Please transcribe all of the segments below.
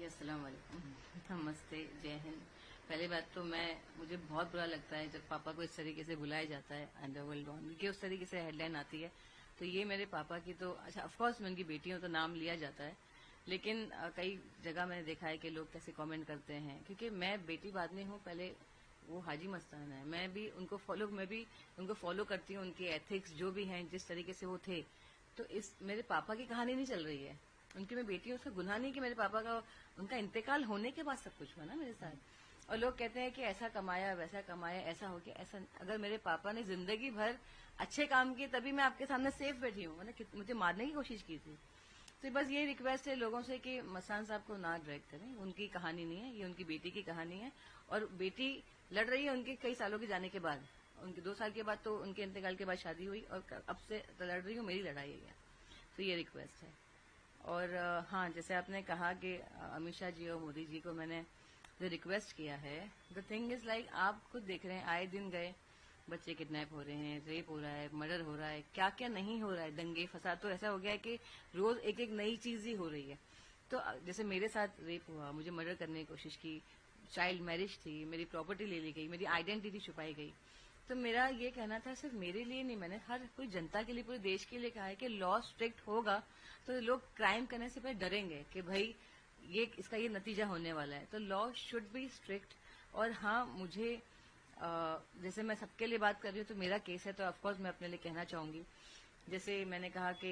जी अस्सलाम वालेकुम, नमस्ते, जय हिंद। पहली बात तो मुझे बहुत बुरा लगता है जब पापा को इस तरीके से बुलाया जाता है अंडरवर्ल्ड डॉन की, उस तरीके से हेडलाइन आती है। तो ये मेरे पापा की तो अच्छा, ऑफकोर्स मैं उनकी बेटी हूँ तो नाम लिया जाता है, लेकिन कई जगह मैंने देखा है कि लोग कैसे कमेंट करते हैं, क्योंकि मैं बेटी बाद में हूँ, पहले वो हाजी मस्तान है। मैं भी उनको फॉलो करती हूँ, उनके एथिक्स जो भी हैं, जिस तरीके से वो थे। तो इस मेरे पापा की कहानी नहीं चल रही है, उनकी मैं बेटी हूँ, उसका गुनाह नहीं कि मेरे पापा का उनका इंतकाल होने के बाद सब कुछ हुआ ना मेरे साथ। और लोग कहते हैं कि ऐसा कमाया, वैसा कमाया, ऐसा हो गया, ऐसा। अगर मेरे पापा ने जिंदगी भर अच्छे काम किए तभी मैं आपके सामने सेफ बैठी हूँ, मुझे मारने की कोशिश की थी। तो बस ये रिक्वेस्ट है लोगों से कि मस्तान साहब को ना ड्रैग करें, उनकी कहानी नहीं है, ये उनकी बेटी की कहानी है। और बेटी लड़ रही है उनके कई सालों के जाने के बाद, उनके 2 साल के बाद तो उनके इंतकाल के बाद शादी हुई, और अब से लड़ रही हूँ, मेरी लड़ाई है। तो ये रिक्वेस्ट है। और हाँ, जैसे आपने कहा कि अमित शाह जी और मोदी जी को मैंने जो रिक्वेस्ट किया है, द थिंग इज लाइक आप खुद देख रहे हैं, आए दिन गए बच्चे किडनैप हो रहे हैं, रेप हो रहा है, मर्डर हो रहा है, क्या क्या नहीं हो रहा है, दंगे फसाद तो ऐसा हो गया है कि रोज एक एक नई चीज ही हो रही है। तो जैसे मेरे साथ रेप हुआ, मुझे मर्डर करने की कोशिश की, चाइल्ड मैरिज थी, मेरी प्रॉपर्टी ले ली गई, मेरी आइडेंटिटी छुपाई गई। तो मेरा ये कहना था, सिर्फ मेरे लिए नहीं, मैंने हर कोई जनता के लिए, पूरे देश के लिए कहा है कि लॉ स्ट्रिक्ट होगा तो लोग क्राइम करने से पहले डरेंगे कि भाई इसका ये नतीजा होने वाला है। तो लॉ शुड बी स्ट्रिक्ट। और हाँ, मुझे जैसे मैं सबके लिए बात कर रही हूँ, तो मेरा केस है तो ऑफकोर्स मैं अपने लिए कहना चाहूंगी। जैसे मैंने कहा कि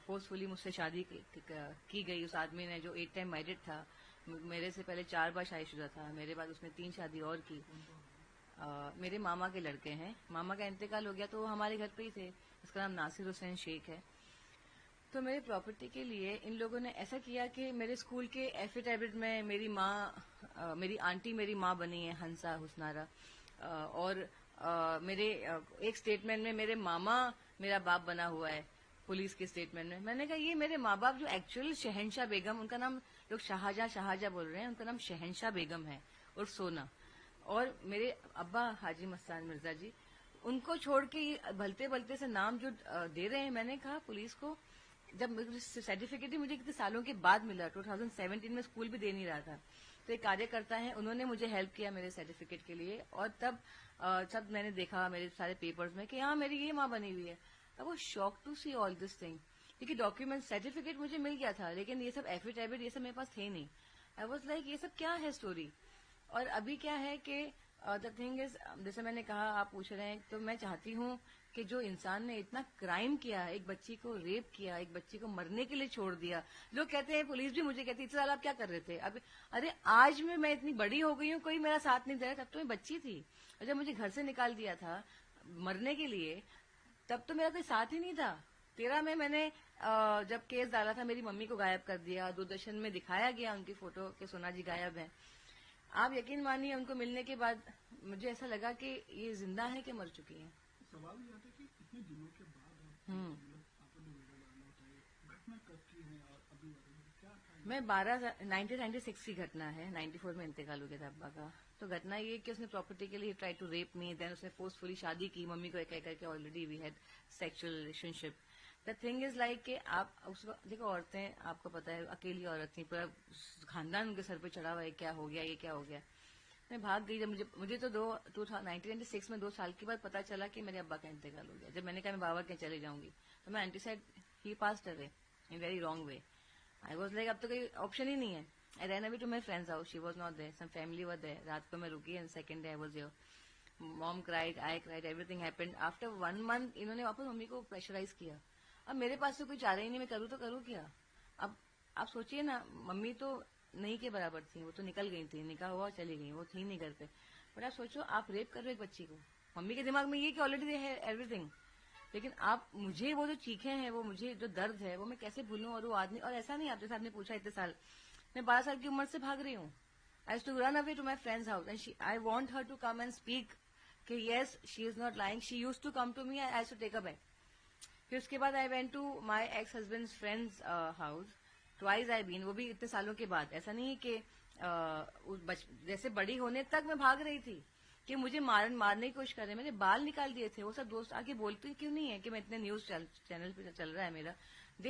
फोर्सफुली मुझसे शादी की गई उस आदमी ने, जो 8 टाइम मैरिड था, मेरे से पहले 4 बार शादीशुदा था, मेरे बाद उसने 3 शादी और की। मेरे मामा के लड़के हैं, मामा का इंतकाल हो गया तो वो हमारे घर पे ही थे, उसका नाम नासिर हुसैन शेख है। तो मेरे प्रॉपर्टी के लिए इन लोगों ने ऐसा किया कि मेरे स्कूल के एफिडेविट में मेरी माँ, मेरी आंटी मेरी माँ बनी है, हंसा हुसनारा, और मेरे एक स्टेटमेंट में मेरे मामा मेरा बाप बना हुआ है, पुलिस के स्टेटमेंट में। मैंने कहा ये मेरे माँ बाप जो एक्चुअल शहनशाह बेगम, उनका नाम लोग शाहजहां बोल रहे हैं, उनका नाम शहनशाह बेगम है और सोना, और मेरे अब्बा हाजी मस्तान मिर्जा जी, उनको छोड़ के भलते भलते से नाम जो दे रहे हैं। मैंने कहा पुलिस को, जब सर्टिफिकेट ही मुझे कितने सालों के बाद मिला, 2017 में, स्कूल भी दे नहीं रहा था। तो एक कार्यकर्ता है, उन्होंने मुझे हेल्प किया मेरे सर्टिफिकेट के लिए, और तब सब मैंने देखा मेरे सारे पेपर्स में कि हाँ मेरी ये माँ बनी हुई है। I was shock to see all this thing, क्योंकि डॉक्यूमेंट सर्टिफिकेट मुझे मिल गया था, लेकिन ये सब एफिडेविट ये सब मेरे पास थे नहीं। आई वाज लाइक ये सब क्या है स्टोरी। और अभी क्या है कि द थिंग इज, जैसे मैंने कहा, आप पूछ रहे हैं, तो मैं चाहती हूँ कि जो इंसान ने इतना क्राइम किया, एक बच्ची को रेप किया, एक बच्ची को मरने के लिए छोड़ दिया। लोग कहते हैं, पुलिस भी मुझे कहती है, इतने साल आप क्या कर रहे थे? अब अरे आज मैं इतनी बड़ी हो गई हूँ, कोई मेरा साथ नहीं दे रहा, तब तो मैं बच्ची थी। और जब मुझे घर से निकाल दिया था मरने के लिए, तब तो मेरा कोई साथ ही नहीं था। 13 में मैंने जब केस डाला था, मेरी मम्मी को गायब कर दिया, दूरदर्शन में दिखाया गया उनकी फोटो कि सोना जी गायब है। आप यकीन मानिए, उनको मिलने के बाद मुझे ऐसा लगा कि ये जिंदा है कि मर चुकी है। सवाल ये आता है कि इतने दिनों के बाद आपने वीडियो डाला होता है, घटना कब की है और अभी क्या था? मैं 1996 की घटना है, 94 में इंतकाल हो गया था अब्बा का। तो घटना ये कि उसने प्रॉपर्टी के लिए try to rape me, then उसने फोर्सफुली शादी की, मम्मी को कह करके already we had sexual relationship. The thing is like कि आप उस वक्त देखो, औरतें, आपको पता है, अकेली औरत थी, पूरा खानदान उनके सर पे चढ़ा हुआ है, क्या हो गया, ये क्या हो गया। मैं भाग गई। जब मुझे तो 1996 में 2 साल के बाद पता चला कि मेरे अब्बा का इंतकाल हो गया। जब मैंने कहा मैं बाबा के चले जाऊंगी, तो मैं aunty side he passed away in very wrong way. I was like अब तो कोई ऑप्शन ही नहीं है। I ran away to my friend's house, she was not there, some family were there. रात को मैं रुकी and second day I was here. Mom cried, I cried, everything happened. After 1 month इन्होंने वापस मम्मी को प्रेशराइज किया। अब मेरे पास तो कोई चारा ही नहीं, मैं करूँ तो करूँ क्या। अब आप सोचिए ना, मम्मी तो नहीं के बराबर थी, वो तो निकल गई थी, निकाह हुआ चली गई, वो थी नहीं घर पे। बट आप सोचो, आप रेप कर रहे हो एक बच्ची को, मम्मी के दिमाग में ये कि ऑलरेडी है एवरीथिंग, लेकिन आप मुझे वो जो चीखें हैं, वो मुझे जो दर्द है, वो मैं कैसे भूलूं। और वो आदमी, और ऐसा नहीं, आप जैसे आपने पूछा इतने साल, मैं 12 साल की उम्र से भाग रही हूँ। I to run away to my friend's house and I want her to come and speak कि yes she is not lying, she use to come to me, I to take a back. फिर उसके बाद I went to my ex husband friend's house, twice I been, वो भी इतने सालों के बाद। ऐसा नहीं है कि जैसे बड़ी होने तक मैं भाग रही थी कि मुझे मारने की कोशिश कर रहे, मेरे बाल निकाल दिए थे। वो सब दोस्त आके बोलते क्यों नहीं है कि मैं इतने न्यूज चैनल पे चल रहा है मेरा, they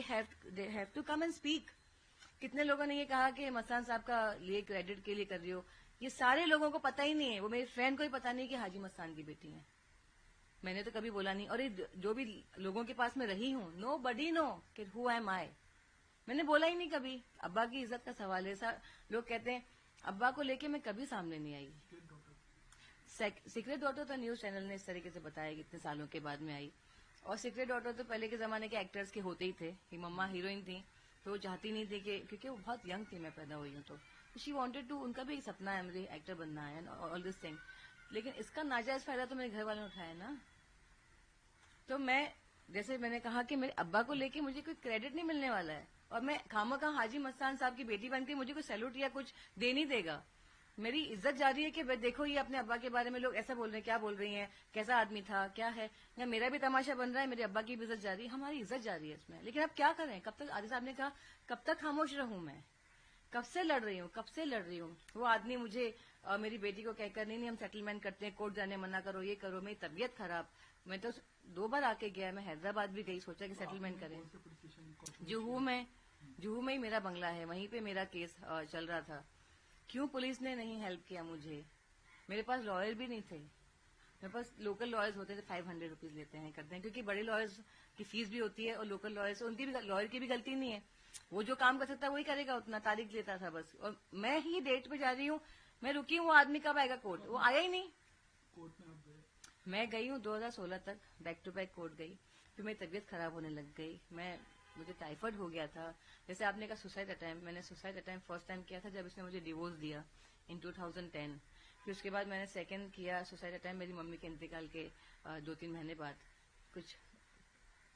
have to come and speak کتنے لوگوں نے یہ کہا کہ مستان صاحب کا لیے کریڈٹ کے لیے کر رہی ہو. یہ سارے لوگوں کو پتا ہی نہیں ہے, وہ میری فرینڈ کو ہی پتا نہیں کہ حاجی مستان کی بیٹی ہیں. میں نے تو کبھی بولا نہیں, اور یہ جو بھی لوگوں کے پاس میں رہی ہوں, نو بڈی نو کہ ہو ایم آئی, میں نے بولا ہی نہیں کبھی. ابا کی عزت کا سوال ہے. لوگ کہتے ہیں ابا کو لے کے میں کبھی سامنے نہیں آئی. سیکریٹ ڈاٹر تو نیوز چینل نے اس طریقے سے بتایا کہ اتنے سالوں کے بعد میں آئی, اور سیکریٹ ڈاٹر تو پہلے کے زمانے کے ایکٹرز کے ہوتے ہی تھے کہ مما ہیروئن تھی تو وہ چاہتی نہیں تھی کہ, کیونکہ وہ بہت ینگ تھی میں پیدا ہوئی ہوں, تو شی وانٹیڈ ٹو, ان کا بھی ایک سپنا ہے مجھے ایکٹر بننا ہے آل دس تھنگ. لیکن اس کا ناجائز فائدہ تو میرے گھر والوں نے اٹھایا نا. تو میں جیسے میں نے کہا کہ میرے ابا کو لے کے مجھے کوئی کریڈٹ نہیں ملنے والا ہے, اور میں خامخواہ حاجی مستان صاحب کی بیٹی بن کے مجھے کوئی سیلوٹ یا کچھ دے نہیں دے گا. میری عزت جاری ہے کہ دیکھو یہ اپنے ابا کے بارے میں لوگ ایسا بول رہے ہیں, کیا بول رہی ہیں, کیسا آدمی تھا, کیا ہے, یا میرا بھی تماشا بن رہا ہے, میرے ابا کی بھی عزت جاری ہے, ہماری عزت جاری ہے اس میں. لیکن اب کیا کریں, کب تک, عادل صاحب نے کہا کب تک خاموش رہوں میں, کب سے لڑ رہی ہوں. وہ آدمی مجھے میری بیٹی کو کہہ کر نہیں ہم سیٹلمنٹ کرتے ہیں, کورٹ جانے منع کرو, یہ کرو, میری طبیعت خراب, میں تو 2 بار آ کے گیا, میں حیدرآباد بھی گئی, سوچا کہ سیٹلمنٹ کریں. جوہو میں ہی میرا بنگلہ ہے, وہیں پہ میرا کیس چل رہا تھا. کیوں پولیس نے نہیں ہیلپ کیا مجھے, میرے پاس لائر بھی نہیں تھے. میرے پاس لوکل لائرز ہوتے تھے, 500 روپیز لیتے ہیں, کرتے ہیں, کیونکہ بڑے لائرز کی فیس بھی ہوتی ہے, اور لوکل لائرز ان کی بھی, لائر کی بھی غلطی نہیں ہے, وہ جو کام کر سکتا ہے وہی کرے گا, اتنا تاریخ لیتا تھا بس. اور میں ہی ڈیٹ پہ جا رہی ہوں, میں رکی ہوں, وہ آدمی کب آئے گا کورٹ, وہ آیا ہی نہیں. میں گئی ہوں 2016 تک, بیک ٹو بیک کورٹ گئی, پھر میری طبیعت خراب ہونے لگ گئی, مجھے ٹائیفائڈ ہو گیا تھا. جیسے آپ نے کہا سوسائڈ اٹیمپٹ, میں نے سوسائڈ اٹیمپٹ فرسٹ ٹائم کیا تھا جب اس نے مجھے ڈیوورس دیا ان 2010. پھر اس کے بعد میں نے سیکنڈ کیا سوسائڈ اٹیمپٹ میری ممی کے انتقال کے 2-3 مہینے بعد. کچھ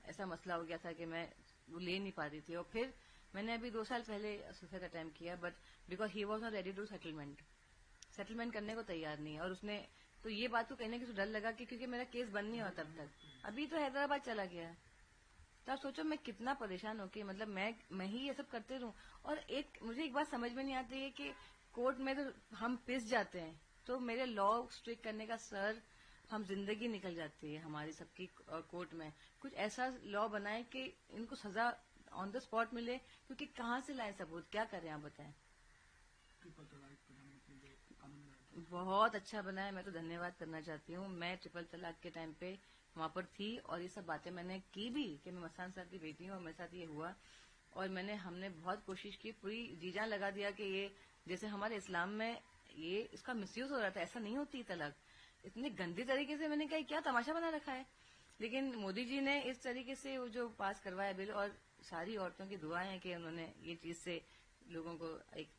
ایسا مسئلہ ہو گیا تھا کہ میں وہ لے نہیں پا رہی تھی, اور پھر میں نے ابھی 2 سال پہلے سوسائڈ اٹیمپٹ کیا, but because he was not ready to settlement کرنے کو تیار نہیں ہے. اور اس نے تو یہ بات تو کہنے کی ڈر لگا کہ کیونکہ میرا کیس بند نہیں ہوا تب تک, ابھی تو حیدرآباد چلا گیا. تو آپ سوچو میں کتنا پریشان ہو کے, مطلب میں ہی یہ سب کرتے رہوں. اور مجھے ایک بات سمجھ میں نہیں آتی ہے کہ کورٹ میں تو ہم پس جاتے ہیں, تو میرے لا اسٹرک کرنے کا سر, ہم زندگی نکل جاتی ہے ہماری سب کی کورٹ میں. کچھ ایسا لا بنائے کہ ان کو سزا آن دا اسپاٹ ملے, کیونکہ کہاں سے لائیں ثبوت, کیا کریں آپ بتائیں. بہت اچھا بنا ہے, میں تو دھنیہ واد کرنا چاہتی ہوں. میں ٹرپل طلاق کے ٹائم پہ وہاں پر تھی, اور یہ سب باتیں میں نے کی بھی کہ میں مستان صاحب کی بیٹی ہوں, اور میرے ساتھ یہ ہوا, اور ہم نے بہت کوشش کی, پوری جی جان لگا دیا کہ یہ جیسے ہمارے اسلام میں یہ اس کا مس یوز ہو رہا تھا, ایسا نہیں ہوتی طلاق اتنی گندی طریقے سے. میں نے کہا کیا تماشا بنا رکھا ہے. لیکن مودی جی نے اس طریقے سے وہ جو پاس کروایا بل, اور ساری عورتوں کی دعائیں ہیں کہ انہوں نے یہ چیز سے لوگوں کو ایک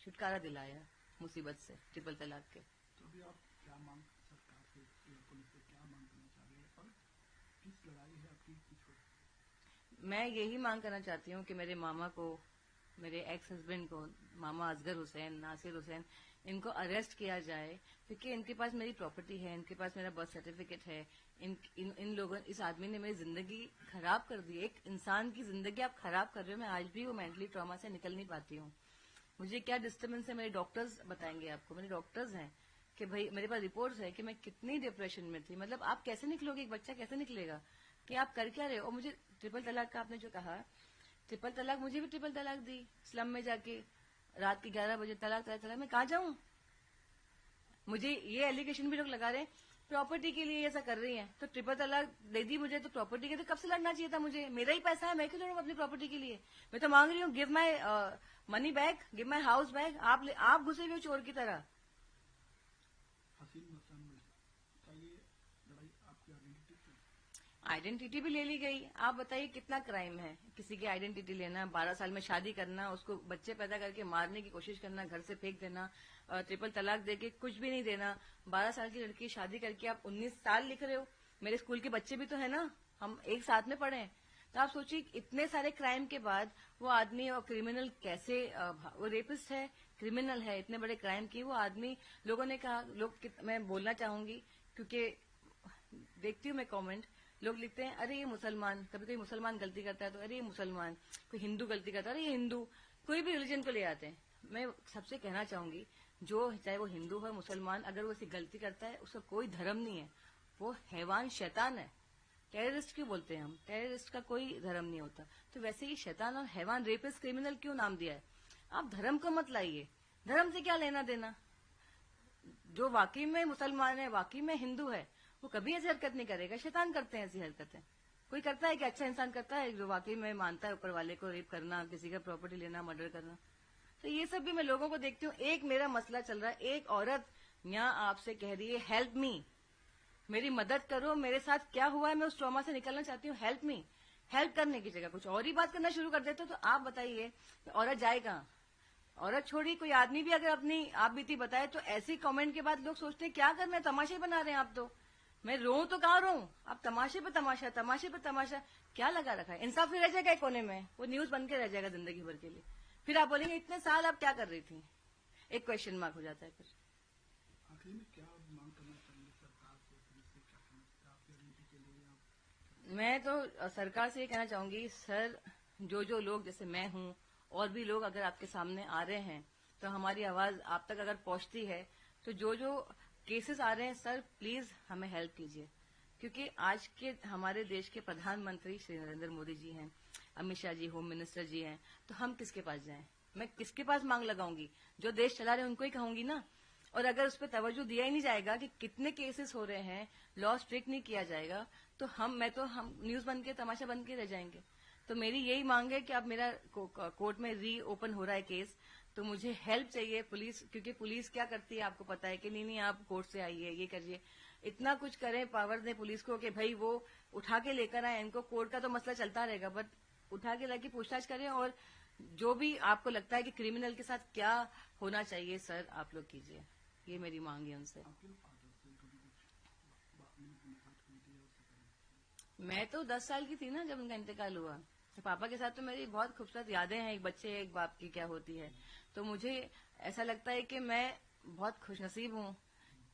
چھٹکارا دلایا مصیبت سے, ٹرپل طلاق کے. تو ابھی آپ کیا مانگ سرکار سے, پولیس سے کیا مانگ کرنا چاہ رہے ہیں, اور کس لڑائی ہے آپ کی کچھ؟ میں یہی مانگ کرنا چاہتی ہوں کہ میرے ماما کو, میرے ایکس ہسبینڈ کو, ماما اصغر حسین, ناصر حسین, ان کو اریسٹ کیا جائے, کیونکہ ان کے پاس میری پراپرٹی ہے, ان کے پاس میرا برتھ سرٹیفکیٹ ہے. ان لوگوں, اس آدمی نے میری زندگی خراب کر دی. ایک انسان کی زندگی آپ خراب کر رہے ہو. میں آج بھی وہ مینٹلی ٹراما سے نکل نہیں پاتی ہوں. مجھے کیا ڈسٹربنس ہے میرے ڈاکٹرز بتائیں گے آپ کو, میرے ڈاکٹرز ہیں کہ بھائی میرے پاس رپورٹس ہے کہ میں کتنی ڈپریشن میں تھی. مطلب آپ کیسے نکلو گے, ایک بچہ کیسے نکلے گا, کہ آپ کر کیا رہے ہو. اور مجھے ٹرپل طلاق کا آپ نے جو کہا, ٹرپل طلاق, مجھے بھی ٹرپل طلاق دی اسلم میں جا کے, رات کے 11 بجے طلاق. میں کہاں جاؤں. مجھے یہ ایلیگیشن بھی لوگ لگا رہے ہیں پراپرٹی کے لیے ایسا کر رہی ہیں, تو ٹرپل طلاق دے دی مجھے, تو پراپرٹی کے تو کب سے لڑنا چاہیے تھا مجھے. میرا ہی پیسہ ہے, میں کیوں لڑوں اپنی پراپرٹی کے لیے. میں تو مانگ رہی ہوں, give my money back, give my house back. آپ گھسے ہوئے چور کی طرح. حسین مسان میں یہ لڑائی آپ کی آئیڈینٹی بھی لے لی گئی. آپ بتائیے کتنا کرائم ہے کسی کی آئیڈینٹی لینا, 12 سال میں شادی کرنا, اس کو بچے پیدا کر کے مارنے کی کوشش کرنا, گھر سے پھینک دینا, ٹرپل طلاق دے کے کچھ بھی نہیں دینا. 12 سال کی لڑکی شادی کر کے آپ 19 سال لکھ رہے ہو. میرے اسکول کے بچے بھی تو ہیں نا, ہم ایک ساتھ میں پڑھے ہیں. تو آپ سوچیے اتنے سارے کرائم کے بعد وہ آدمی, اور کرمنل کیسے, وہ ریپسٹ ہے, کرمنل ہے, اتنے بڑے کرائم کی وہ آدمی. لوگوں نے کہا, میں بولنا چاہوں گی کیونکہ دیکھتی ہوں میں کامنٹ, لوگ لکھتے ہیں ارے یہ مسلمان, کبھی کوئی مسلمان غلطی کرتا ہے تو ارے یہ مسلمان, کوئی ہندو غلطی کرتا ہے ارے یہ ہندو, کوئی بھی ریلیجن کو لے آتے ہیں. میں سب سے کہنا چاہوں گی, جو چاہے وہ ہندو ہو مسلمان, اگر وہ ایسی غلطی کرتا ہے اس کا کوئی دھرم نہیں ہے, وہ حیوان شیطان ہے. टेररिस्ट क्यों बोलते हैं हम? टेररिस्ट का कोई धर्म नहीं होता। तो वैसे ही शैतान और हैवान, रेपिस्ट, क्रिमिनल क्यों नाम दिया है? आप धर्म को मत लाइए, धर्म से क्या लेना देना? जो वाकई में मुसलमान है, वाकई में हिंदू है, वो कभी ऐसी हरकत नहीं करेगा। शैतान करते हैं ऐसी हरकतें। कोई करता है कि अच्छा इंसान करता है जो वाकई में मानता है ऊपर वाले को, रेप करना, किसी का प्रॉपर्टी लेना, मर्डर करना। तो ये सब भी मैं लोगों को देखती हूँ। एक मेरा मसला चल रहा है, एक औरत यहाँ आपसे कह रही है हेल्प मी, मेरी मदद करो, मेरे साथ क्या हुआ है, मैं उस ट्रॉमा से निकलना चाहती हूँ, हेल्प मी। हेल्प करने की जगह कुछ और ही बात करना शुरू कर देते हो। तो आप बताइए औरत जाए कहाँ? औरत छोड़ी, कोई आदमी भी अगर अपनी आप बीती बताए तो ऐसी कमेंट के बाद लोग सोचते हैं क्या कर रहे हैं, तमाशे बना रहे हैं आप। तो मैं रोऊं तो कहाँ रोऊं? आप तमाशे पे तमाशा, तमाशे पे तमाशा क्या लगा रखा है? इंसाफ ही रह जाएगा एक कोने में, वो न्यूज बन के रह जाएगा जिंदगी भर के लिए। फिर आप बोलेंगे इतने साल आप क्या कर रही थी? एक क्वेश्चन मार्क हो जाता है फिर। आखिर में क्या मांग करना चाहेंगे सरकार से, पुलिस से, क्या समझते हैं आपकी रणनीति के लिए आप? मैं तो सरकार से ये कहना चाहूंगी, सर जो लोग जैसे मैं हूं और भी लोग अगर आपके सामने आ रहे हैं तो हमारी आवाज आप तक अगर पहुंचती है, तो जो केसेस आ रहे हैं सर प्लीज हमें हेल्प कीजिए। क्योंकि आज के हमारे देश के प्रधानमंत्री श्री नरेंद्र मोदी जी हैं, अमित शाह जी होम मिनिस्टर जी हैं, तो हम किसके पास जाएं? मैं किसके पास मांग लगाऊंगी? जो देश चला रहे हैं उनको ही कहूंगी ना। और अगर उस पर तवज्जो दिया ही नहीं जाएगा कि कितने केसेस हो रहे हैं, लॉ स्ट्रिक्ट नहीं किया जाएगा, तो हम न्यूज बन के, तमाशा बन के रह जाएंगे। तो मेरी यही मांग है कि अब मेरा कोर्ट में री ओपन हो रहा है केस, तो मुझे हेल्प चाहिए पुलिस। क्योंकि पुलिस क्या करती है आपको पता है कि नहीं आप कोर्ट से आइए, ये करिए, इतना कुछ करें, पावर दें पुलिस को कि भाई वो उठा के लेकर आए। इनको कोर्ट का तो मसला चलता रहेगा, बट उठा के लाके पूछताछ करें। और जो भी आपको लगता है कि क्रिमिनल के साथ क्या होना चाहिए सर, आप लोग कीजिए। ये मेरी मांग है उनसे। मैं तो 10 साल की थी ना जब उनका इंतकाल हुआ। तो पापा के साथ तो मेरी बहुत खूबसूरत यादें हैं, एक बच्चे एक बाप की क्या होती है। तो मुझे ऐसा लगता है कि मैं बहुत खुशनसीब हूँ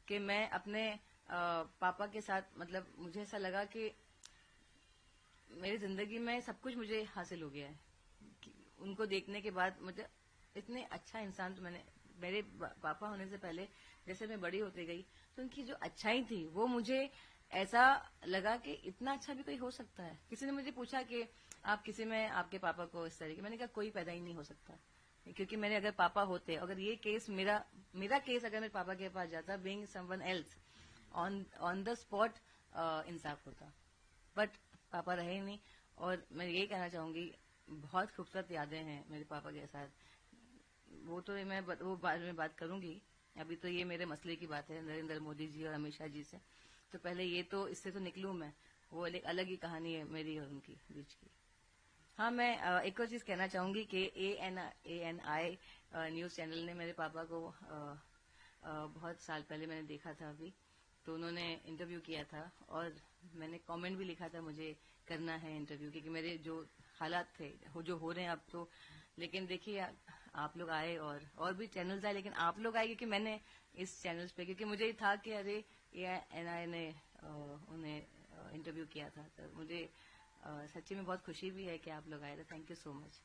कि मैं अपने पापा के साथ, मतलब मुझे ऐसा लगा कि मेरी जिंदगी में सब कुछ मुझे हासिल हो गया है। उनको देखने के बाद मुझे इतने अच्छा इंसान, तो मेरे पापा होने से पहले जैसे मैं बड़ी होती गई तो उनकी जो अच्छाई थी वो मुझे ऐसा लगा कि इतना अच्छा भी कोई हो सकता है। किसी ने मुझे पूछा कि आप किसी में आपके पापा को इस तरीके, मैंने कहा कोई पैदा ही नहीं हो सकता। क्योंकि मेरे अगर पापा होते, अगर ये केस मेरा केस अगर मेरे पापा के पास जाता, being someone else, on the spot इंसाफ होता। बट पापा रहे ही नहीं। और मैं यही कहना चाहूंगी, बहुत खूबसूरत यादें हैं मेरे पापा के साथ। वो तो वो बाद में बात करूंगी। अभी तो ये मेरे मसले की बात है नरेंद्र मोदी जी और अमित शाह जी से। तो पहले ये तो इससे तो निकलूं मैं, वो एक अलग ही कहानी है मेरी और उनकी बीच की। हाँ, मैं एक और चीज कहना चाहूंगी कि ANI न्यूज चैनल ने मेरे पापा को बहुत साल पहले मैंने देखा था अभी, तो उन्होंने इंटरव्यू किया था और मैंने कमेंट भी लिखा था मुझे करना है इंटरव्यू, क्योंकि मेरे जो हालात थे जो हो रहे हैं अब तो। लेकिन देखिए आप लोग आए और भी चैनल्स आए, लेकिन आप लोग आए क्योंकि मैंने इस चैनल्स पे, क्योंकि मुझे था कि अरे ANI ने उन्हें इंटरव्यू किया था, तो मुझे सच्ची में बहुत खुशी भी है कि आप लोग आए थे। Thank you so much.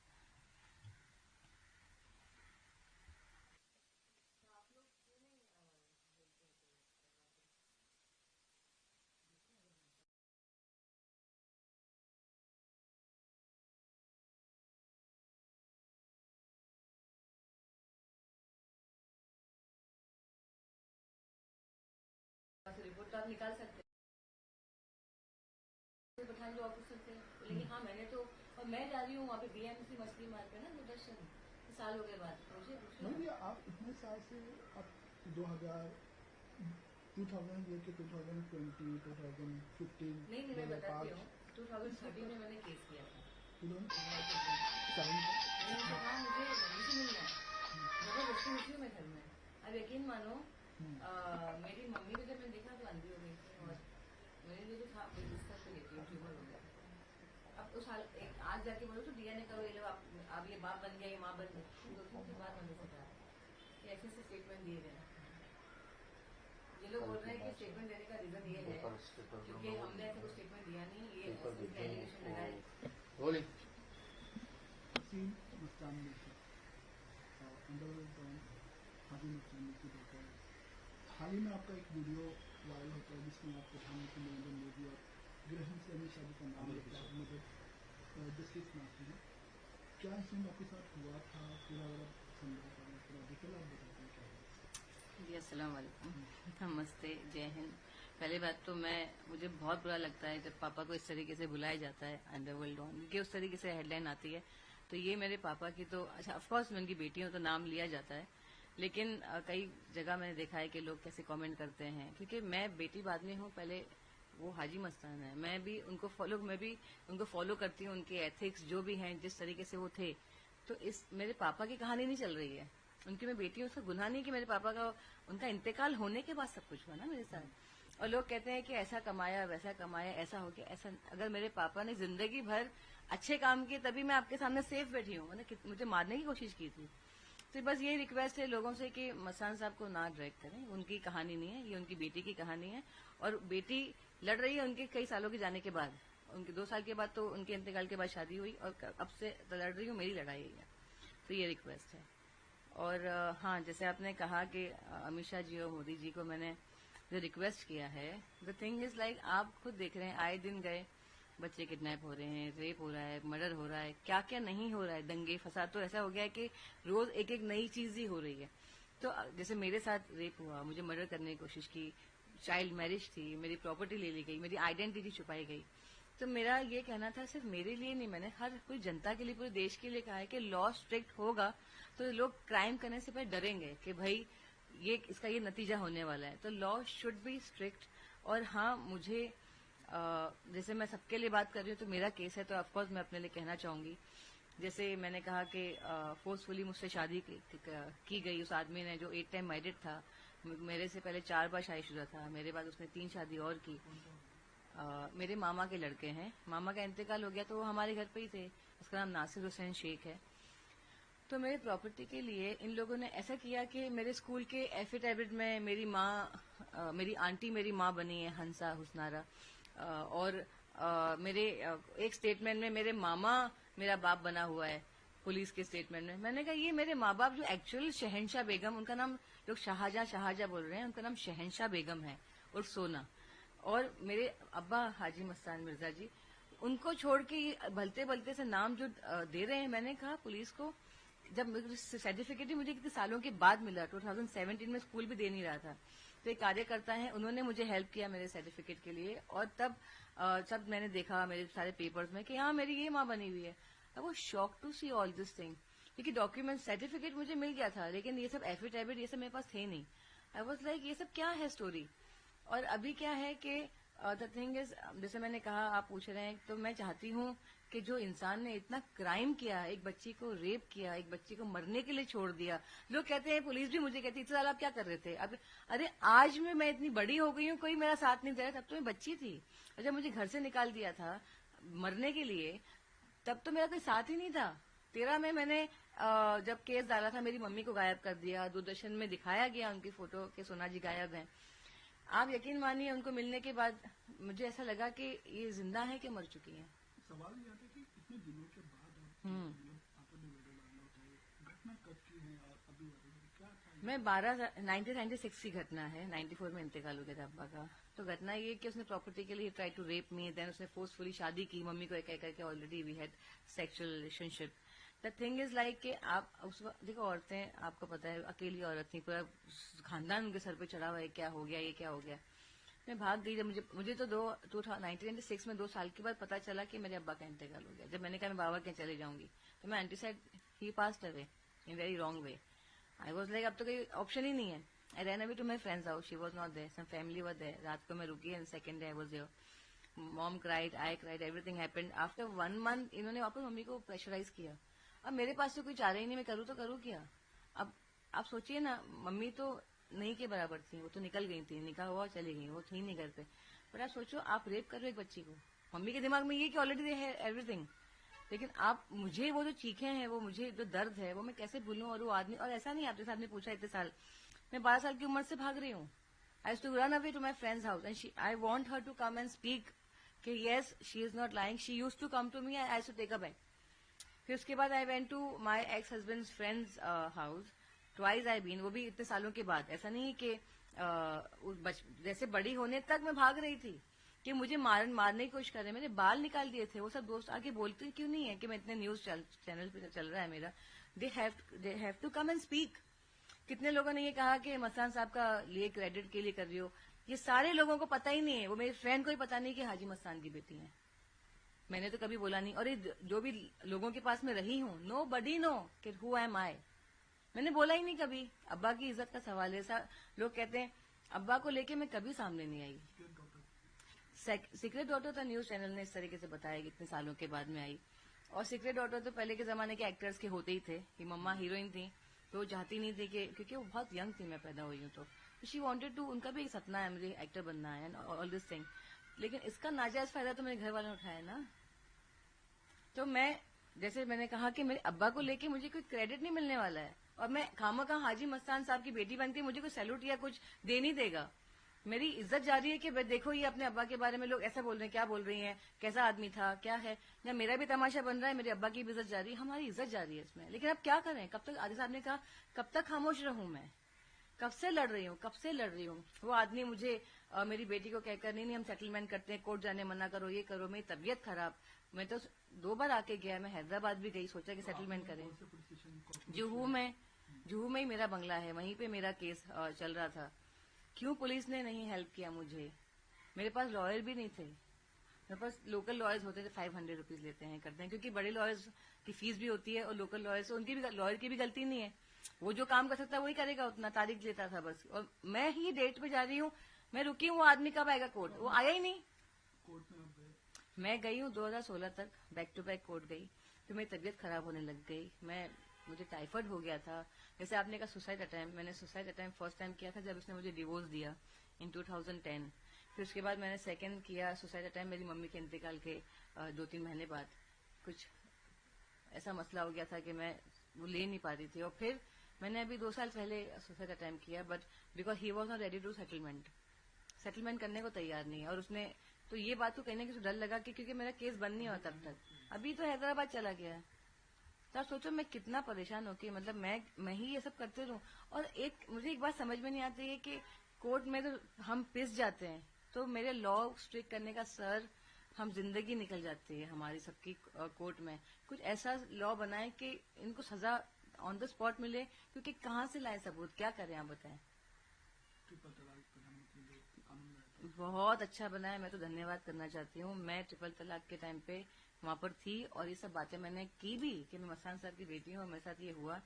Report तो आप निकाल सकते हैं, पठान जो ऑफिसर थे बोलेंगे हाँ मैंने तो, और मैं जा रही हूँ वहाँ पे BMC मछली मार्केट ना दूरदर्शन, साल हो गए बाद मुझे नहीं आप इतने साल से अब 2000 लेके 2020 2015 नहीं मैं बताती हूँ, 2013 में मैंने केस किया था। 2007 मैंने कहा मुझे वहीं से मिलना है, जबरदस्ती उठी हूँ मैं घर में। अब यकीन मानो मेरी मम्मी को जब मैंने देखा तो अंधी हो गई थी, और मेरे लिए जो था बिस्तर पे लेती हूँ, ट्यूमर हो गया। अब उस हाल आज जाके बोलो तो DNA करो, ये लो आप ये बाप बन गया, ये माँ बन गई। 2 दिन के बाद मैंने सोचा कि ऐसे स्टेटमेंट दिए गए। ये लोग बोल रहे हैं कि स्टेटमेंट देने का रीजन ये है क्योंकि हमने ऐसा कुछ स्टेटमेंट दिया नहीं, ये एलिगेशन लगाए। हसीन मस्तानी अंडरवर्ल्ड डॉन हादी मस्तानी की डॉटर। हाल ही में आपका एक वीडियो वायरल होता है जिसमें आप प्रधानमंत्री नरेंद्र मोदी और ग्रहण से अमित शाह जी का नाम लेते हैं, मतलब जस्टिस मानते हैं, क्या इंसिडेंट आपके साथ हुआ था, पूरा वाला संदर्भ का पूरा डिटेल आप बताते हैं क्या हुआ? जी अस्सलाम वालेकुम, नमस्ते, जय हिंद। पहली बात तो मुझे बहुत बुरा लगता है जब पापा को इस तरीके से बुलाया जाता है अंडरवर्ल्ड ऑन, क्योंकि उस तरीके से हेडलाइन आती है। तो ये मेरे पापा की तो अच्छा, ऑफकोर्स मैं उनकी बेटी हूँ तो नाम लिया जाता है, लेकिन कई जगह मैंने देखा है कि लोग कैसे कमेंट करते हैं, क्योंकि मैं बेटी बाद में हूँ, पहले वो हाजी मस्तान है, मैं भी उनको फॉलो करती हूँ, उनके एथिक्स जो भी हैं, जिस तरीके से वो थे। तो इस मेरे पापा की कहानी नहीं चल रही है, उनकी मैं बेटी हूँ, उसका गुनाह नहीं कि मेरे पापा का उनका इंतकाल होने के बाद सब कुछ हुआ ना मेरे साथ। और लोग कहते हैं कि ऐसा कमाया, वैसा कमाया, ऐसा हो गया, ऐसा। अगर मेरे पापा ने जिंदगी भर अच्छे काम किए तभी मैं आपके सामने सेफ बैठी हूँ, मुझे मारने की कोशिश की थी। तो बस यही रिक्वेस्ट है लोगों से कि मस्तान साहब को ना ड्रैग करें, उनकी कहानी नहीं है, ये उनकी बेटी की कहानी है। और बेटी लड़ रही है उनके कई सालों के जाने के बाद, उनके 2 साल के बाद तो उनके इंतकाल के बाद शादी हुई, और अब से लड़ रही हूँ, मेरी लड़ाई है। तो ये रिक्वेस्ट है। और हाँ, जैसे आपने कहा कि अमित शाह जी और मोदी जी को मैंने जो रिक्वेस्ट किया है, द थिंग इज लाइक आप खुद देख रहे हैं, आए दिन गए बच्चे किडनैप हो रहे हैं, रेप हो रहा है, मर्डर हो रहा है, क्या क्या नहीं हो रहा है, दंगे फसाद, तो ऐसा हो गया है कि रोज एक एक नई चीज ही हो रही है। तो जैसे मेरे साथ रेप हुआ, मुझे मर्डर करने की कोशिश की, चाइल्ड मैरिज थी, मेरी प्रॉपर्टी ले ली गई, मेरी आइडेंटिटी छुपाई गई। तो मेरा ये कहना था, सिर्फ मेरे लिए नहीं, मैंने हर कोई जनता के लिए, पूरे देश के लिए कहा है कि लॉ स्ट्रिक्ट होगा तो लोग क्राइम करने से पहले डरेंगे कि भाई इसका ये नतीजा होने वाला है। तो लॉ शुड बी स्ट्रिक्ट। और हाँ, मुझे जैसे मैं सबके लिए बात कर रही हूँ, तो मेरा केस है तो ऑफकोर्स मैं अपने लिए कहना चाहूंगी। जैसे मैंने कहा कि फोर्सफुली मुझसे शादी की गई उस आदमी ने, जो 8 टाइम मैरिड था, मेरे से पहले 4 बार शादीशुदा था, मेरे बाद उसने 3 शादी और की। मेरे मामा के लड़के हैं, मामा का इंतकाल हो गया तो वो हमारे घर पे ही थे, उसका नाम नासिर हुसैन शेख है। तो मेरी प्रॉपर्टी के लिए इन लोगों ने ऐसा किया कि मेरे स्कूल के एफिडेविट में मेरी माँ, मेरी आंटी मेरी माँ बनी है, हंसा हुसनारा, और मेरे एक स्टेटमेंट में मेरे मामा मेरा बाप बना हुआ है, पुलिस के स्टेटमेंट में। मैंने कहा ये मेरे माँ बाप जो एक्चुअल शहनशाह बेगम, उनका नाम लोग शाहजहां बोल रहे हैं, उनका नाम शहनशाह बेगम है और सोना, और मेरे अब्बा हाजी मस्तान मिर्जा जी, उनको छोड़ के ये भलते भलते से नाम जो दे रहे हैं। मैंने कहा पुलिस को, जब सर्टिफिकेट ही मुझे कितने सालों के बाद मिला, 2017 में स्कूल भी दे नहीं रहा था, तो एक कार्यकर्ता है, उन्होंने मुझे हेल्प किया मेरे सर्टिफिकेट के लिए। और तब सब मैंने देखा मेरे सारे पेपर्स में कि हाँ मेरी ये माँ बनी हुई है। I was shock to see all this thing, क्योंकि डॉक्यूमेंट सर्टिफिकेट मुझे मिल गया था, लेकिन ये सब एफिडेविट ये सब मेरे पास थे नहीं। आई वाज लाइक ये सब क्या है स्टोरी। और अभी क्या है कि द थिंग इज, जैसे मैंने कहा, आप पूछ रहे हैं, तो मैं चाहती हूँ कि जो इंसान ने इतना क्राइम किया, एक बच्ची को रेप किया, एक बच्ची को मरने के लिए छोड़ दिया, लोग कहते हैं, पुलिस भी मुझे कहती है, इतने साल आप क्या कर रहे थे। अब अरे आज में मैं इतनी बड़ी हो गई हूँ, कोई मेरा साथ नहीं दे रहा, तब तो मैं बच्ची थी। और जब मुझे घर से निकाल दिया था मरने के लिए, तब तो मेरा कोई साथ ही नहीं था। 13 में मैंने जब केस डाला था, मेरी मम्मी को गायब कर दिया, दूरदर्शन में दिखाया गया उनकी फोटो के सोना जी गायब हैं। आप यकीन मानिए, उनको मिलने के बाद मुझे ऐसा लगा कि ये जिंदा है कि मर चुकी हैं। सवाल ये आता है कि इतने दिनों के बाद आपको निवेदन डालना होता है, घटना कब की है और अभी क्या था? मैं 1996 की घटना है, 94 में इंतकाल हो गया था अब्बा का। तो घटना ये कि उसने प्रॉपर्टी के लिए try to rape me, then उसने फोर्सफुली शादी की मम्मी को, कह करके already we had sexual relationship. The thing is like कि आप उस वक्त देखो, औरतें, आपको पता है, अकेली औरत थी, पूरा खानदान उनके सर पे चढ़ा हुआ है, क्या हो गया, ये क्या हो गया। मैं भाग गई। जब मुझे तो 1996 में 2 साल के बाद पता चला कि मेरे अब्बा का इंतकाल हो गया। जब मैंने कहा मैं बाबा के चले जाऊंगी, तो मैं aunty said he passed away in very wrong way. I was like अब तो कोई ऑप्शन ही नहीं है। I ran away to my friend's house, she was not there, some family were there. रात को मैं रुकी and second day I was there. Mom cried, I cried, everything happened. After 1 month इन्होंने वापस मम्मी को प्रेशराइज किया। अब मेरे पास तो कोई चारा ही नहीं, मैं करूँ तो करूँ क्या। अब आप सोचिए ना, मम्मी तो नहीं के बराबर थी, वो तो निकल गई थी, निकाह हुआ चली गई, वो थी नहीं घर पे। पर आप सोचो, आप रेप कर रहे हो एक बच्ची को, मम्मी के दिमाग में ये कि ऑलरेडी दे है एवरीथिंग, लेकिन आप, मुझे वो जो चीखें हैं, वो मुझे जो दर्द है, वो मैं कैसे भूलूं। और वो आदमी, और ऐसा नहीं आपके साथ ने पूछा इतने साल, मैं 12 साल की उम्र से भाग रही हूँ। I to run away to my friend's house and I want her to come and speak कि yes she is not lying, she use to come to me, I to take a back. फिर उसके बाद I went to my ex husband friend's house, twice I been, वो भी इतने सालों के बाद। ऐसा नहीं कि जैसे बड़ी होने तक मैं भाग रही थी, کہ مجھے مارنے کی کوشش کر رہے ہیں. میرے بال نکال دیے تھے. وہ سب دوست آگے بولتے کیوں نہیں ہے کہ میں اتنے نیوز چینل پہ چل رہا ہے میرا. They have to come and speak. کتنے لوگوں نے یہ کہا کہ مسان صاحب کا لیے کریڈٹ کے لیے کر رہی ہو. یہ سارے لوگوں کو پتہ ہی نہیں ہے. وہ میری فرینڈ کو ہی پتہ نہیں کہ حاجی مستان کی بیٹی ہیں. میں نے تو کبھی بولا نہیں. اور یہ جو بھی لوگوں کے پاس میں رہی ہوں, نو بڈی نو کہ ہو ایم آئی. میں نے بولا ہی نہیں کبھی. ابا کی عزت کا سوال ہے. لوگ کہتے ہیں ابا کو لے کے میں کبھی سامنے نہیں آئی. سیکریٹ ڈاٹر تو نیوز چینل نے اس طریقے سے بتایا کہ اتنے سالوں کے بعد میں آئی. اور سیکریٹ ڈاٹر تو پہلے کے زمانے کے ایکٹرز کے ہوتے ہی تھے کہ مما ہیروئن تھیں تو وہ چاہتی نہیں تھی کہ کیونکہ وہ بہت ینگ تھی میں پیدا ہوئی ہوں تو شی وانٹیڈ ٹو. ان کا بھی ایک سپنا ہے مجھے ایکٹر بننا ہے آل دس تھنگ. لیکن اس کا ناجائز فائدہ تو میرے گھر والوں نے اٹھایا نا. تو میں جیسے میں نے کہا کہ میرے ابا کو لے کے مجھے کوئی کریڈٹ نہیں ملنے والا ہے. اور میں خامخواہ حاجی مستان صاحب کی بیٹی بنتی مجھے کوئی سیلوٹ یا کچھ دے نہیں دے گا. میری عزت جاری ہے کہ دیکھو یہ اپنے ابا کے بارے میں لوگ ایسا بول رہے ہیں, کیا بول رہی ہیں, کیسا آدمی تھا, کیا ہے. یا میرا بھی تماشا بن رہا ہے, میرے ابا کی بھی عزت جاری ہے, ہماری عزت جاری ہے اس میں. لیکن اب کیا کریں, کب تک. عادل صاحب نے کہا کب تک خاموش رہوں میں, کب سے لڑ رہی ہوں. وہ آدمی مجھے میری بیٹی کو کہہ کر نہیں ہم سیٹلمنٹ کرتے ہیں, کورٹ جانے منع کرو, یہ کرو. میری طبیعت خراب. میں تو 2 بار آ کے گیا. میں حیدرآباد بھی گئی, سوچا کہ سیٹلمنٹ کریں. جوہو میں ہی میرا بنگلہ ہے, وہیں پہ میرا کیس چل رہا تھا. کیوں پولیس نے نہیں ہیلپ کیا مجھے. میرے پاس لائر بھی نہیں تھے. میرے پاس لوکل لائرز ہوتے تھے, 500 روپیز لیتے ہیں, کرتے ہیں, کیونکہ بڑے لائرز کی فیس بھی ہوتی ہے اور لوکل لائرز ان کی بھی لائر کی بھی غلطی نہیں ہے. وہ جو کام کر سکتا ہے وہی کرے گا, اتنا تاریخ لیتا تھا بس. اور میں ہی ڈیٹ پہ جا رہی ہوں, میں رکی ہوں, وہ آدمی کب آئے گا کورٹ, وہ آیا ہی نہیں. میں گئی ہوں 2016 تک بیک ٹو بیک کورٹ گئی. پھر میری طبیعت خراب ہونے لگ گئی. مجھے ٹائیفائڈ ہو گیا تھا. جیسے آپ نے کہا سوسائڈ اٹیمپٹ, میں نے سوسائڈ اٹیمپٹ فرسٹ ٹائم کیا تھا جب اس نے مجھے ڈیوورس دیا ان 2010. پھر اس کے بعد میں نے سیکنڈ کیا سوسائڈ اٹیمپٹ میری ممی کے انتقال کے 2-3 مہینے بعد. کچھ ایسا مسئلہ ہو گیا تھا کہ میں وہ لے نہیں پا رہی تھی. اور پھر میں نے ابھی 2 سال پہلے سوسائڈ اٹیمپٹ کیا, but because he was not ready to settlement کرنے کو تیار نہیں ہے. اور اس نے تو یہ بات کو کہنے کی ڈر لگا کہ کیونکہ میرا کیس بند نہیں ہوا تب تک. ابھی تو حیدرآباد چلا گیا ہے. تو آپ سوچو میں کتنا پریشان ہو کے, مطلب میں ہی یہ سب کرتے رہوں. اور مجھے ایک بات سمجھ میں نہیں آتی ہے کہ کورٹ میں تو ہم پس جاتے ہیں, تو میرے لا اسٹرک کرنے کا سر ہم زندگی نکل جاتی ہے ہماری سب کی کورٹ میں. کچھ ایسا لا بنائیں کہ ان کو سزا آن دا اسپاٹ ملے, کیونکہ کہاں سے لائیں ثبوت, کیا کریں آپ بتائیں. بہت اچھا بنا ہے, میں تو دھنیہ واد کرنا چاہتی ہوں. میں ٹرپل طلاق کے ٹائم پہ وہاں پر تھی اور یہ سب باتیں میں نے کی بھی کہ میں مستان صاحب کی بیٹی ہوں اور میرے ساتھ یہ ہوا.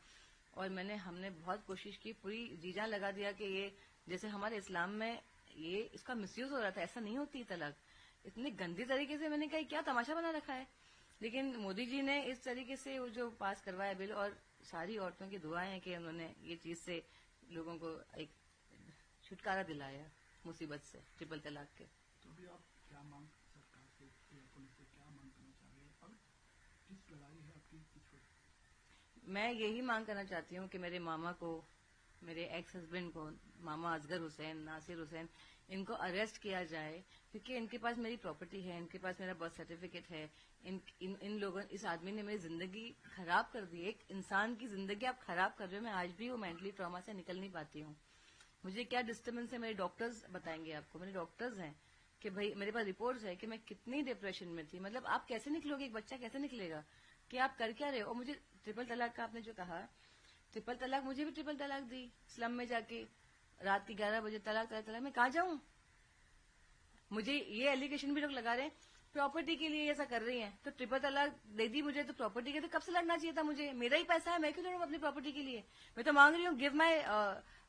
اور ہم نے بہت کوشش کی, پوری جی جان لگا دیا کہ یہ جیسے ہمارے اسلام میں یہ اس کا مس یوز ہو رہا تھا, ایسا نہیں ہوتی طلاق اتنی گندی طریقے سے. میں نے کہا کیا تماشا بنا رکھا ہے. لیکن مودی جی نے اس طریقے سے وہ جو پاس کروایا بل, اور ساری عورتوں کی دعائیں ہیں کہ انہوں نے یہ چیز سے لوگوں کو ایک چھٹکارا دلایا مصیبت سے, ٹرپل طلاق کے. تو ابھی آپ کیا مانگ سرکار سے یا پولیس سے کیا مانگ کرنا چاہ رہے ہیں, اور کس لڑائی ہے آپ کی کچھ؟ میں یہی مانگ کرنا چاہتی ہوں کہ میرے ماما کو, میرے ایکس ہسبینڈ کو, ماما اصغر حسین, ناصر حسین, ان کو اریسٹ کیا جائے, کیونکہ ان کے پاس میری پراپرٹی ہے, ان کے پاس میرا برتھ سرٹیفکیٹ ہے. ان لوگوں, اس آدمی نے میری زندگی خراب کر دی. ایک انسان کی زندگی آپ خراب کر رہے ہو. میں آج بھی وہ مینٹلی ٹراما سے نکل نہیں پاتی ہوں. مجھے کیا ڈسٹربنس ہے میرے ڈاکٹرز بتائیں گے آپ کو. میرے ڈاکٹرز ہیں کہ بھائی میرے پاس رپورٹس ہے کہ میں کتنی ڈپریشن میں تھی. مطلب آپ کیسے نکلو گے, ایک بچہ کیسے نکلے گا کہ آپ کر کیا رہے ہو. اور مجھے ٹرپل طلاق کا آپ نے جو کہا, ٹرپل طلاق, مجھے بھی ٹرپل طلاق دی سلم میں جا کے رات کے 11 بجے. طلاق, میں کہاں جاؤں. مجھے یہ ایلیگیشن بھی لوگ لگا رہے ہیں پراپرٹی کے لیے ایسا کر رہی ہیں, تو ٹرپل طلاق دے دی مجھے تو پراپرٹی کے تو کب سے لڑنا چاہیے تھا مجھے. میرا ہی پیسہ ہے, میں کیوں لڑوں اپنی پراپرٹی کے لیے. میں تو مانگ رہی ہوں give my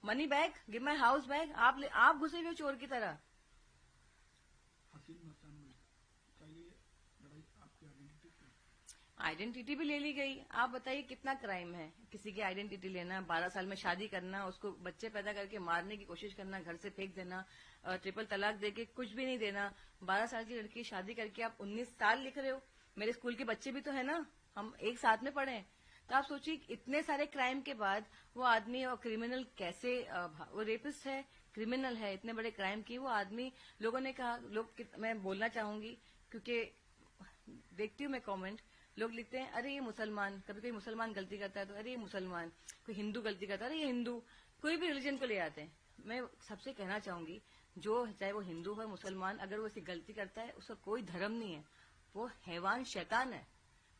money back, give my house back. آپ گھسے ہوئے چور کی طرح. آئیڈینٹی بھی لے لی گئی. آپ بتائیے کتنا کرائم ہے کسی کی آئیڈینٹی لینا, 12 سال میں شادی کرنا, اس کو بچے پیدا کر کے مارنے کی کوشش کرنا, گھر سے پھینک دینا, ٹرپل طلاق دے کے کچھ بھی نہیں دینا. 12 سال کی لڑکی شادی کر کے آپ 19 سال لکھ رہے ہو. میرے اسکول کے بچے بھی تو ہیں نا, ہم ایک ساتھ میں پڑھے. تو آپ سوچیے اتنے سارے کرائم کے بعد وہ آدمی, اور کرمنل کیسے, وہ ریپسٹ ہے, کرمنل ہے, اتنے بڑے کرائم کی وہ آدمی. لوگوں نے کہا, میں بولنا چاہوں گی کیونکہ دیکھتی ہوں میں کامنٹ, لوگ لکھتے ہیں ارے یہ مسلمان, کبھی کوئی مسلمان غلطی کرتا ہے تو ارے یہ مسلمان, کوئی ہندو غلطی کرتا ہے ارے یہ ہندو, کوئی بھی ریلیجن کو لے آتے ہیں. میں سب سے کہنا چاہوں گی जो चाहे वो हिंदू हो मुसलमान, अगर वो ऐसी गलती करता है उसका कोई धर्म नहीं है, वो हैवान शैतान है।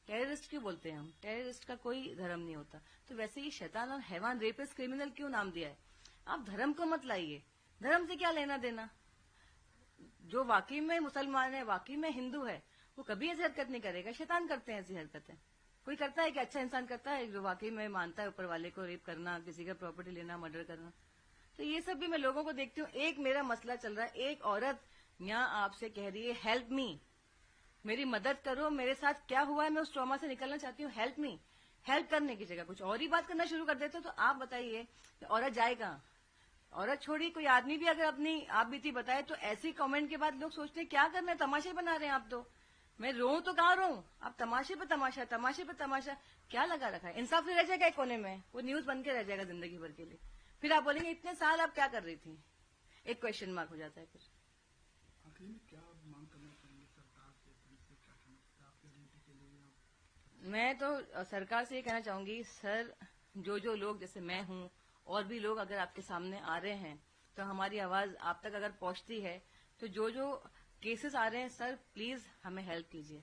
टेररिस्ट क्यों बोलते हैं हम? टेररिस्ट का कोई धर्म नहीं होता। तो वैसे ही शैतान और हैवान, रेपिस्ट, क्रिमिनल क्यों नाम दिया है? आप धर्म को मत लाइए, धर्म से क्या लेना देना। जो वाकई में मुसलमान है, वाकई में हिंदू है, वो कभी ऐसी हरकत नहीं करेगा। शैतान करते हैं ऐसी हरकतें। कोई करता है कि अच्छा इंसान करता है जो वाकई में मानता है ऊपर वाले को, रेप करना, किसी का प्रॉपर्टी लेना, मर्डर करना। तो ये सब भी मैं लोगों को देखती हूँ। एक मेरा मसला चल रहा है, एक औरत यहाँ आपसे कह रही है हेल्प मी, मेरी मदद करो, मेरे साथ क्या हुआ है, मैं उस ट्रॉमा से निकलना चाहती हूँ, हेल्प मी। हेल्प करने की जगह कुछ और ही बात करना शुरू कर देते हो। तो आप बताइए कि औरत जाए कहाँ? औरत छोड़ी, कोई आदमी भी अगर अपनी आप बीती बताए तो ऐसी कमेंट के बाद लोग सोचते हैं क्या करना है, तमाशे बना रहे हैं आप। तो मैं रोऊं तो कहाँ रोऊं? आप तमाशे पे तमाशा, तमाशे पे तमाशा क्या लगा रखा है? इंसाफ नहीं रह जाएगा एक कोने में, वो न्यूज बन के रह जाएगा जिंदगी भर के लिए। फिर आप बोलेंगे इतने साल आप क्या कर रही थी? एक क्वेश्चन मार्क हो जाता है फिर। आखिर में क्या मांग करना चाहेंगे सरकार से, पुलिस से, क्या कहना चाहते हैं आपके ड्यूटी के लिए? मैं तो सरकार से ये कहना चाहूंगी, सर जो लोग जैसे मैं हूँ और भी लोग अगर आपके सामने आ रहे हैं तो हमारी आवाज आप तक अगर पहुंचती है, तो जो केसेस आ रहे हैं सर प्लीज हमें हेल्प कीजिए।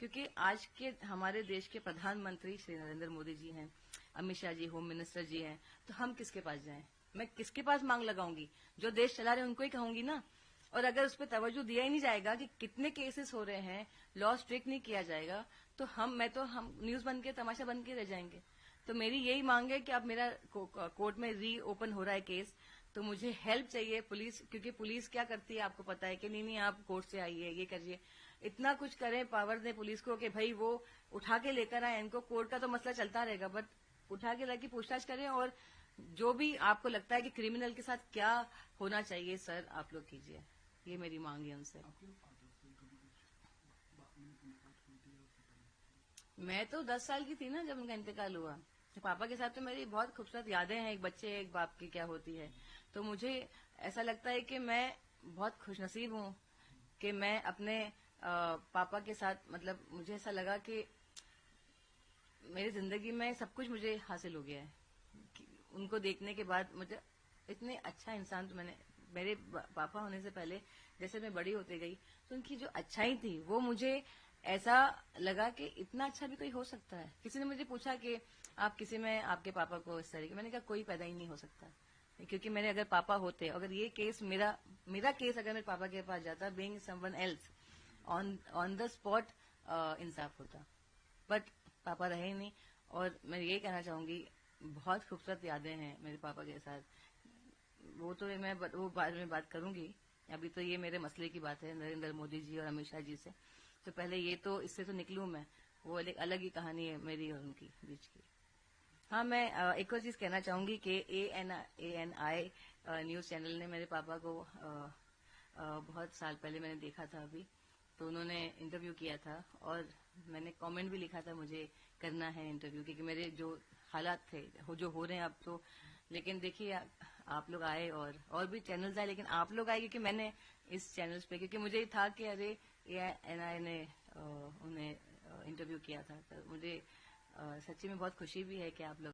क्योंकि आज के हमारे देश के प्रधानमंत्री श्री नरेंद्र मोदी जी हैं, अमित शाह जी होम मिनिस्टर जी हैं, तो हम किसके पास जाएं? मैं किसके पास मांग लगाऊंगी? जो देश चला रहे हैं उनको ही कहूंगी ना। और अगर उस पर तवज्जो दिया ही नहीं जाएगा कि कितने केसेस हो रहे हैं, लॉ स्ट्रिक्ट नहीं किया जाएगा, तो हम न्यूज बन के तमाशा बन के रह जाएंगे। तो मेरी यही मांग है कि अब मेरा कोर्ट में री ओपन हो रहा है केस, तो मुझे हेल्प चाहिए पुलिस। क्योंकि पुलिस क्या करती है आपको पता है कि नहीं आप कोर्ट से आइए, ये करिए, इतना कुछ करें, पावर दें पुलिस को कि भाई वो उठा के लेकर आए इनको। कोर्ट का तो मसला चलता रहेगा, बट उठा के लाके पूछताछ करें। और जो भी आपको लगता है कि क्रिमिनल के साथ क्या होना चाहिए सर, आप लोग कीजिए। ये मेरी मांग है उनसे। मैं तो 10 साल की थी ना जब उनका इंतकाल हुआ। तो पापा के साथ तो मेरी बहुत खूबसूरत यादें हैं, एक बच्चे एक बाप की क्या होती है। तो मुझे ऐसा लगता है कि मैं बहुत खुशनसीब हूँ कि मैं अपने पापा के साथ, मतलब मुझे ऐसा लगा कि मेरी जिंदगी में सब कुछ मुझे हासिल हो गया है। उनको देखने के बाद मुझे इतने अच्छा इंसान, तो मैंने मेरे पापा होने से पहले जैसे मैं बड़ी होती गई तो उनकी जो अच्छाई थी वो मुझे ऐसा लगा कि इतना अच्छा भी कोई हो सकता है। किसी ने मुझे पूछा कि आप किसी में आपके पापा को इस तरीके, मैंने कहा कोई पैदा ही नहीं हो सकता। क्योंकि मेरे अगर पापा होते, अगर ये केस मेरा केस अगर मेरे पापा के पास जाता, being someone else, on the spot इंसाफ होता। बट पापा रहे ही नहीं। और मैं ये कहना चाहूंगी, बहुत खूबसूरत यादें हैं मेरे पापा के साथ। वो तो मैं वो बाद में बात करूंगी। अभी तो ये मेरे मसले की बात है नरेंद्र मोदी जी और अमित शाह जी से। तो पहले ये तो इससे तो निकलूं मैं, वो एक अलग ही कहानी है मेरी और उनकी बीच की। हाँ, मैं एक और चीज कहना चाहूंगी कि ANI न्यूज चैनल ने मेरे पापा को बहुत साल पहले मैंने देखा था अभी, तो उन्होंने इंटरव्यू किया था और मैंने कमेंट भी लिखा था मुझे करना है इंटरव्यू, क्योंकि मेरे जो हालात थे जो हो रहे हैं अब तो। लेकिन देखिए आप लोग आए और भी चैनल्स आए, लेकिन आप लोग आए क्योंकि मैंने इस चैनल्स पे, क्योंकि मुझे था कि अरे ANI ने उन्हें इंटरव्यू किया था। तो मुझे सच्ची में बहुत खुशी भी है कि आप लोग